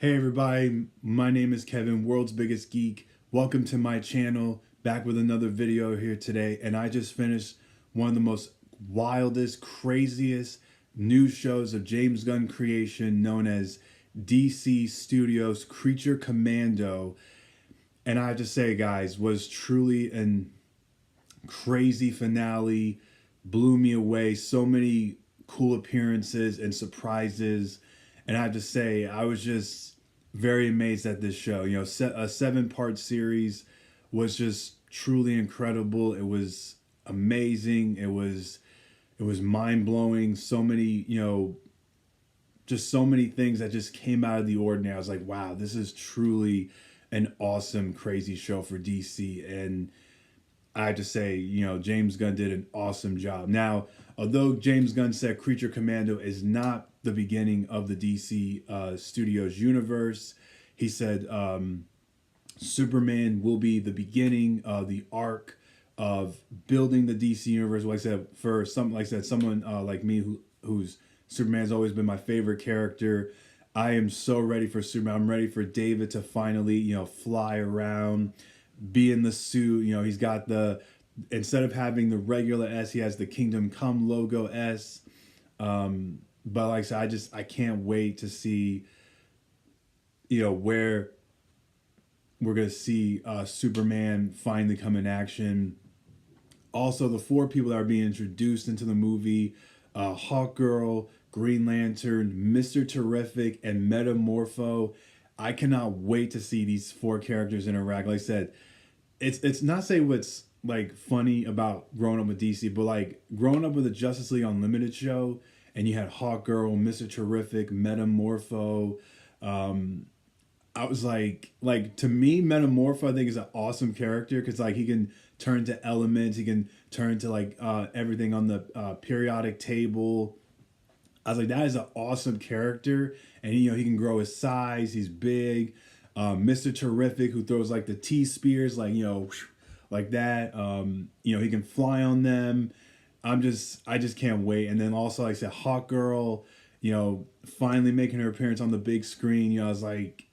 Hey everybody, my name is Kevin, world's biggest geek. Welcome to my channel, back with another video here today. And I just finished one of the most wildest, craziest news shows of James Gunn creation known as DC Studios Creature Commando. And I have to say, guys, was truly an crazy finale, blew me away. So many cool appearances and surprises. And I have to say, I was just very amazed at this show. You know, a 7-part series was just truly incredible. It was amazing. It was mind blowing. So many, just so many things that just came out of the ordinary. I was like, wow, this is truly an awesome, crazy show for DC. And I have to say, James Gunn did an awesome job. Now, although James Gunn said Creature Commando is not the beginning of the DC Studios universe, he said Superman will be the beginning of the arc of building the DC universe. Like I said, for something like that, someone like me who's Superman's always been my favorite character. I am so ready for Superman. I'm ready for David to finally, fly around, be in the suit. He's got instead of having the regular S, he has the Kingdom Come logo S. But like I said, I can't wait to see, where we're going to see Superman finally come in action. Also, the 4 people that are being introduced into the movie, Hawkgirl, Green Lantern, Mr. Terrific, and Metamorpho. I cannot wait to see these 4 characters interact. Like I said, it's not say what's like funny about growing up with DC, but like growing up with the Justice League Unlimited show, and you had Hawkgirl, Mr. Terrific, Metamorpho. I was like to me, Metamorpho I think is an awesome character because like he can turn to elements, he can turn to like everything on the periodic table. I was like, that is an awesome character, and he can grow his size. He's big. Mr. Terrific, who throws like the T spears, like like that. He can fly on them. I just can't wait. And then also, like I said, Hawkgirl, finally making her appearance on the big screen. I was like,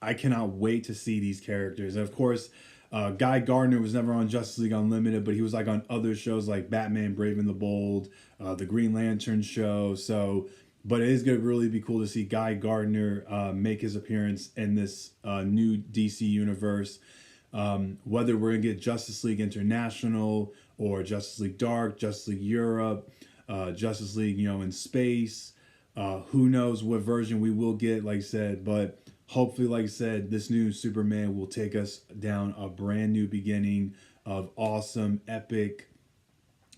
I cannot wait to see these characters. And of course, Guy Gardner was never on Justice League Unlimited, but he was like on other shows like Batman, Brave and the Bold, the Green Lantern show. So, but it is going to really be cool to see Guy Gardner make his appearance in this new DC universe. Whether we're going to get Justice League International or Justice League Dark, Justice League Europe, Justice League, in space. Who knows what version we will get, like I said, but hopefully, like I said, this new Superman will take us down a brand new beginning of awesome, epic,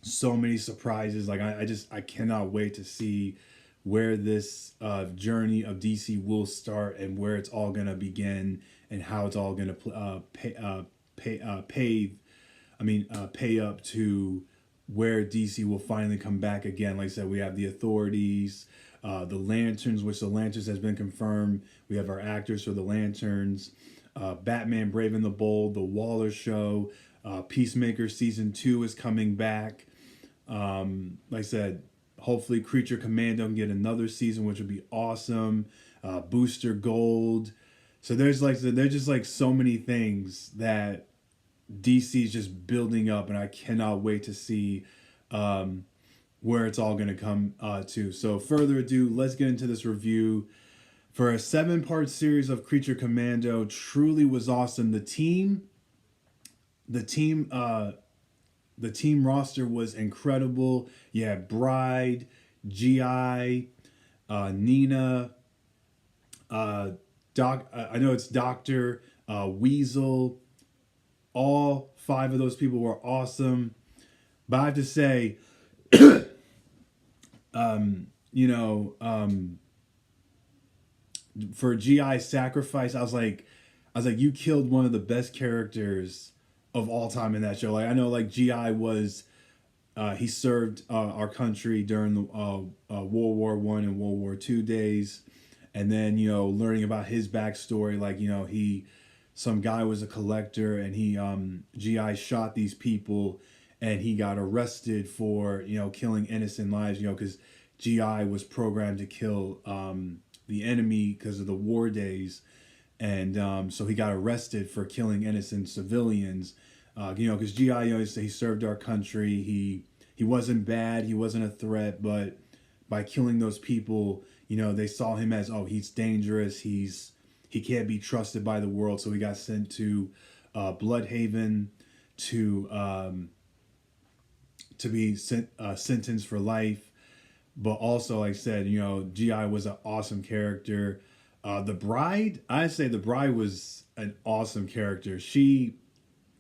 so many surprises. Like I cannot wait to see where this journey of DC will start and where it's all gonna begin and how it's all gonna pay up to where DC will finally come back again. Like I said, we have the authorities, the Lanterns, which the Lanterns has been confirmed. We have our actors for the Lanterns, Batman Brave and the Bold, The Waller Show, Peacemaker Season 2 is coming back. Like I said, hopefully Creature Commando can get another season, which would be awesome. Booster Gold. So there's just like so many things that DC is just building up, and I cannot wait to see where it's all going to come to. So further ado, let's get into this review. For a 7-part series of Creature Commando, truly was awesome. The team roster was incredible. You had Bride, GI, Nina, Doc. I know it's Doctor, Weasel. All 5 of those people were awesome. But I have to say, for GI Sacrifice, I was like, you killed one of the best characters of all time in that show. Like I know, like GI was, he served our country during the World War I and World War II days, and then learning about his backstory, like some guy was a collector and he GI shot these people and he got arrested for killing innocent lives, because GI was programmed to kill the enemy because of the war days, and so he got arrested for killing innocent civilians. Because GI, he served our country. He wasn't bad. He wasn't a threat, but by killing those people, they saw him as, oh, he's dangerous. He can't be trusted by the world. So he got sent to Bloodhaven to be sentenced for life. But also, like I said, GI was an awesome character. The Bride, I say the Bride was an awesome character. She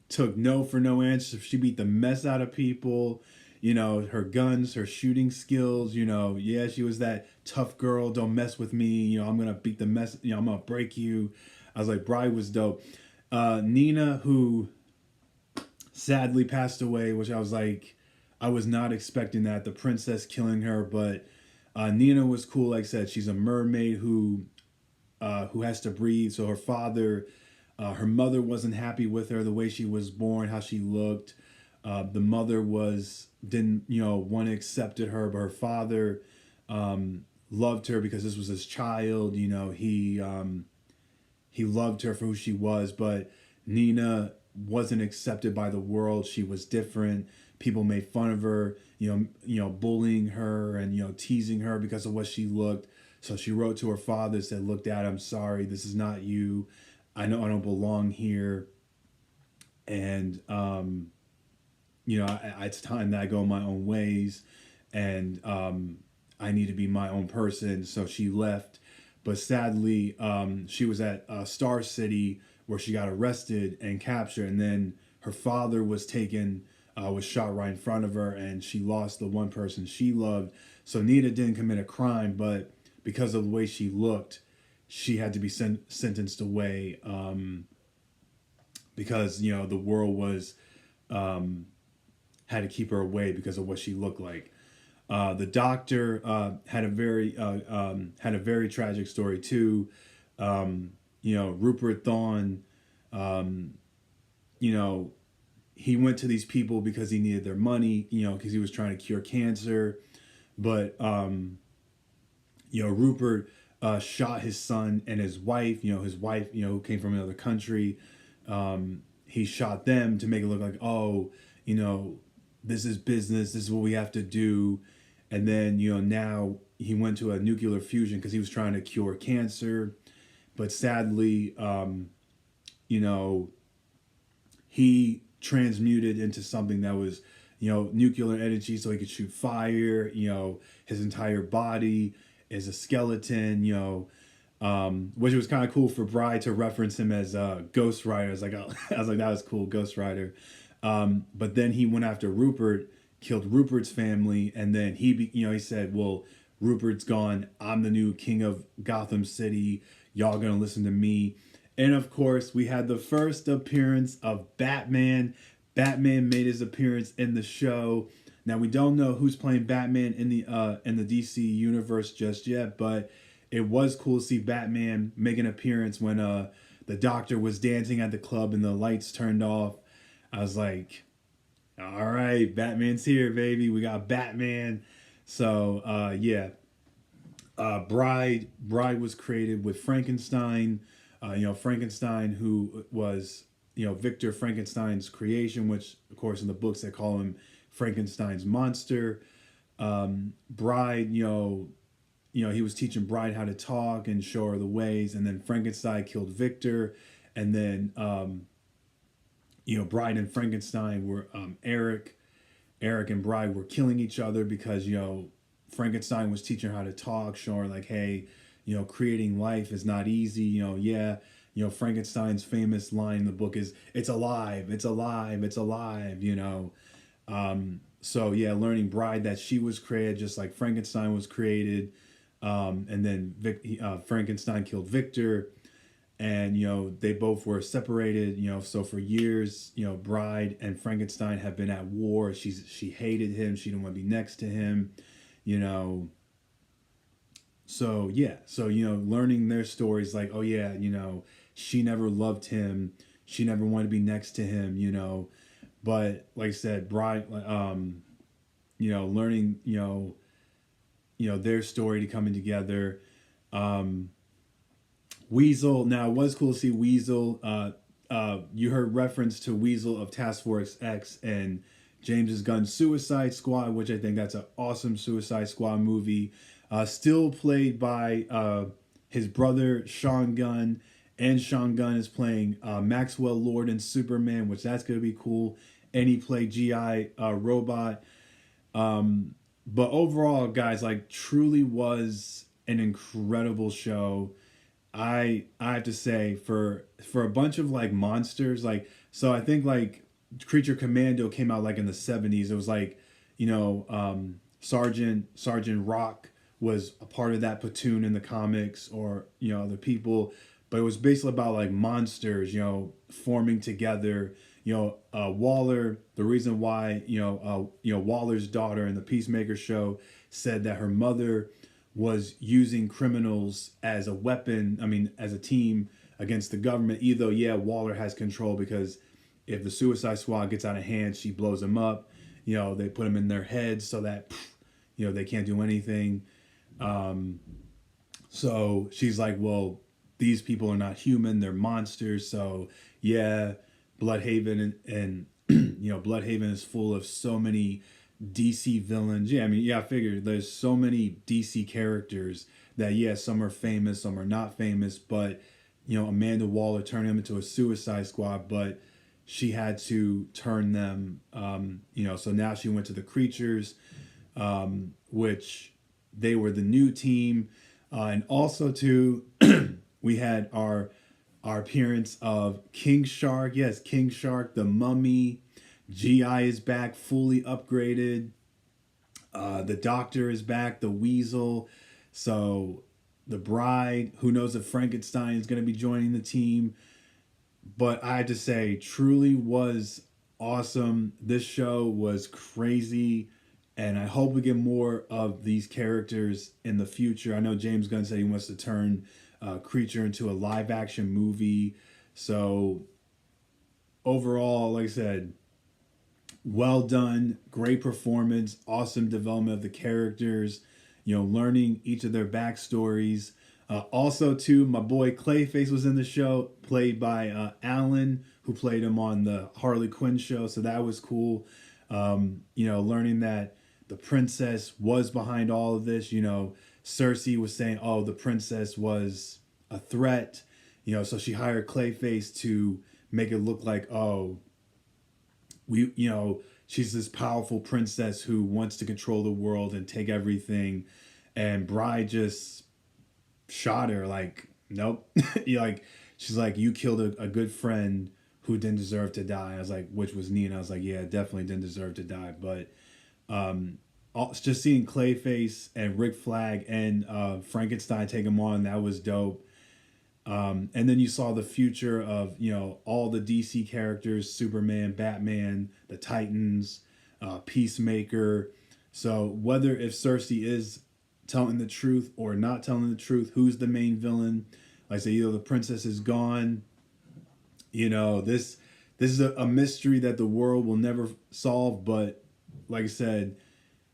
took no for no answer. She beat the mess out of people. Her guns, her shooting skills, yeah, she was that tough girl. Don't mess with me. I'm going to beat the mess. I'm going to break you. I was like, Bride was dope. Nina, who sadly passed away, which I was like, I was not expecting that. The princess killing her, but Nina was cool. Like I said, she's a mermaid who has to breathe. So her father, her mother wasn't happy with her, the way she was born, how she looked. The mother didn't want to accept her, but her father loved her because this was his child. He loved her for who she was, but Nina wasn't accepted by the world. She was different. People made fun of her, bullying her and teasing her because of what she looked. So she wrote to her father, said, "Look, Dad, I'm sorry. This is not you. I know I don't belong here, and it's time that I go my own ways, and I need to be my own person." So she left, but sadly, she was at Star City where she got arrested and captured, and then her father was shot right in front of her, and she lost the one person she loved. So Nina didn't commit a crime, but because of the way she looked, she had to be sentenced away because the world was had to keep her away because of what she looked like. The doctor had a very tragic story too. Rupert Thawne, he went to these people because he needed their money, because he was trying to cure cancer. But, Rupert shot his son and his wife, who came from another country. He shot them to make it look like, oh, this is business. This is what we have to do. And then, now he went to a nuclear fusion because he was trying to cure cancer. But sadly, he transmuted into something that was, nuclear energy, so he could shoot fire. His entire body is a skeleton. Which was kind of cool for Bride to reference him as Ghost Rider. I was like, that was cool, Ghost Rider. But then he went after Rupert, killed Rupert's family, and then he said, well, Rupert's gone. I'm the new king of Gotham City. Y'all gonna listen to me. And of course, we had the first appearance of Batman. Batman made his appearance in the show. Now we don't know who's playing Batman in the DC universe just yet, but it was cool to see Batman make an appearance when the Doctor was dancing at the club and the lights turned off. I was like, all right, Batman's here, baby. We got Batman. So yeah. Bride was created with Frankenstein. Frankenstein, who was Victor Frankenstein's creation, which of course in the books they call him Frankenstein's monster. Bride, he was teaching Bride how to talk and show her the ways, and then Frankenstein killed Victor, and then Bride and Frankenstein were Eric and Bride were killing each other because Frankenstein was teaching her how to talk, showing her like, hey, creating life is not easy. Frankenstein's famous line in the book is, "It's alive, it's alive, it's alive." So yeah, learning Bride that she was created just like Frankenstein was created, and then Frankenstein killed Victor, and they both were separated. So for years, Bride and Frankenstein have been at war. She hated him. She didn't want to be next to him. So yeah, learning their stories, like, oh yeah, she never loved him. She never wanted to be next to him. But like I said, Bride, learning, their story to coming together. Weasel. Now, it was cool to see Weasel. You heard reference to Weasel of Task Force X and James's Gunn Suicide Squad, which I think that's an awesome Suicide Squad movie. Still played by his brother Sean Gunn, and Sean Gunn is playing Maxwell Lord in Superman, which that's gonna be cool. And he played GI Robot. But overall, guys, like truly was an incredible show. I have to say for a bunch of like monsters, like so I think like Creature Commando came out like in the 70s. It was like, Sergeant Rock was a part of that platoon in the comics, or other people, but it was basically about like monsters, forming together. Waller. The reason why Waller's daughter in the Peacemaker show said that her mother was using criminals as a weapon. I mean, as a team against the government. Either yeah, Waller has control because if the Suicide Squad gets out of hand, she blows them up. They put them in their heads so that they can't do anything. So she's like, well, these people are not human; they're monsters. So yeah, Bloodhaven and Bloodhaven is full of so many DC villains. Yeah, I mean, yeah, I figured there's so many DC characters that some are famous, some are not famous, but Amanda Waller turned them into a Suicide Squad, but she had to turn them, so now she went to the Creatures, which they were the new team, and also too, we had our appearance of King Shark. Yes, King Shark, the Mummy. GI is back, fully upgraded. The Doctor is back, the Weasel. So the Bride, who knows if Frankenstein is going to be joining the team. But I had to say, truly was awesome. This show was crazy. And I hope we get more of these characters in the future. I know James Gunn said he wants to turn Creature into a live action movie. So overall, like I said, well done, great performance, awesome development of the characters, learning each of their backstories. Also, too, my boy Clayface was in the show, played by Alan, who played him on the Harley Quinn show. So that was cool. Learning that the princess was behind all of this. Cersei was saying, oh, the princess was a threat. So she hired Clayface to make it look like, oh, she's this powerful princess who wants to control the world and take everything. And Bride just shot her like, nope. She's like, you killed a good friend who didn't deserve to die. I was like, which was Nina. I was like, yeah, definitely didn't deserve to die. But just seeing Clayface and Rick Flag and Frankenstein take him on, that was dope. And then you saw the future of, all the DC characters, Superman, Batman, the Titans, Peacemaker. So whether if Cersei is telling the truth or not telling the truth, who's the main villain? Like I say, either the princess is gone. This is a mystery that the world will never solve. But like I said,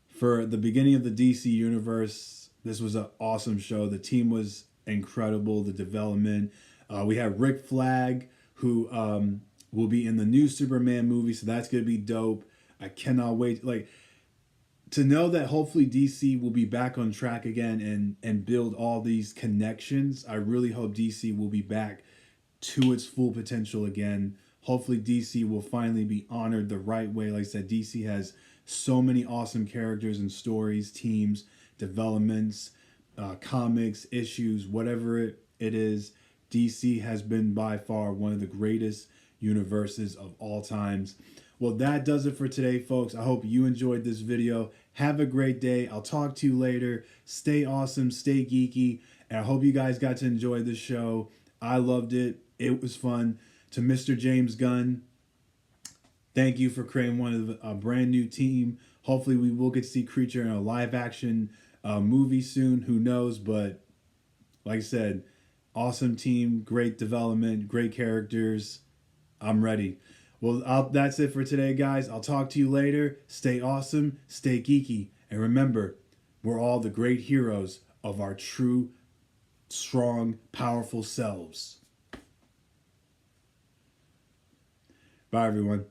for the beginning of the DC universe, this was an awesome show. The team was incredible, the development. We have Rick Flag, who will be in the new Superman movie, so that's gonna be dope. I cannot wait to know that hopefully DC will be back on track again and build all these connections. I really hope DC will be back to its full potential again. Hopefully DC will finally be honored the right way. Like I said, DC has so many awesome characters and stories, teams, developments, comics, issues, whatever it is. DC has been by far one of the greatest universes of all times. Well, that does it for today, folks. I hope you enjoyed this video. Have a great day. I'll talk to you later. Stay awesome, stay geeky, and I hope you guys got to enjoy the show. I loved it. It was fun. To Mr. James Gunn, thank you for creating one of a brand new team. Hopefully we will get to see Creature in a live action movie soon. Who knows? But like I said, awesome team, great development, great characters. I'm ready. Well, that's it for today, guys. I'll talk to you later. Stay awesome, stay geeky, and remember, we're all the great heroes of our true strong, powerful selves. Bye, everyone.